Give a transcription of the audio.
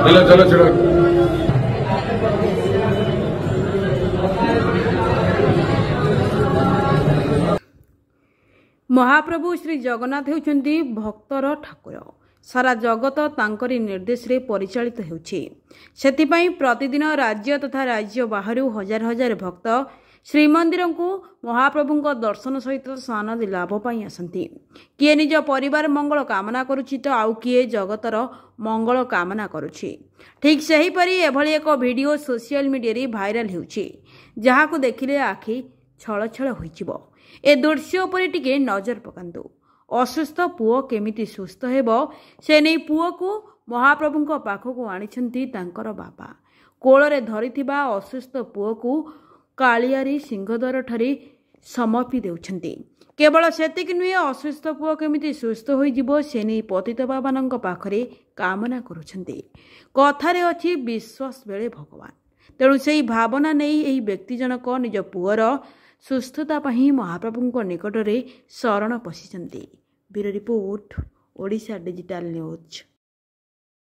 चलो चलो चलो महाप्रभु श्री जगन्नाथ होउछन्ती भक्तर ठाकुर। सारा जगत तांकरी निर्देश रे परिचालित हेउछि। सेतिपई प्रतिदिन राज्य तथा राज्य बाहरु हजार हजार भक्त श्रीमंदिर को महाप्रभु दर्शन सहित स्वानद लाभ पाई आसती। किए निज परिवार मंगल कामना करुछि तो आउ किए जगतर मंगल कामना करुछि। ठीक सेहीपरि एभली एक वीडियो सोशल मीडिया रे भाइराल हेउछि, जहाकु देखिले आखि छल छल होइजिवो। ए दृश्य उपर टिके नजर पकांतु। असुस्थ पुओ केमिति सुस्थ हेबो से नै पुओ को महाप्रभुଙ୍କ पाखକୁ आनिछन्ती तांकर बापा। कोଳରେ धरिथिबा असुस्थ पुओ को कालियारी सिंहद्वार ठारे समर्पी देउछन्ती। केवल सेतिक नुहे, असुस्थ पुओ केमिति सुस्थ होइजिवो से नै पतित बाबानଙ୍କ पाखरे कामना करुछन्ती। कथारे अछि विश्वास बेले भगवान। तेणु सेही भावना नै एही व्यक्ति जनक निज पुओर सुस्थता पही महाप्रभुଙ୍କ निकटरे शरण पशिचन्ती। Bureau report, Odisha digital news.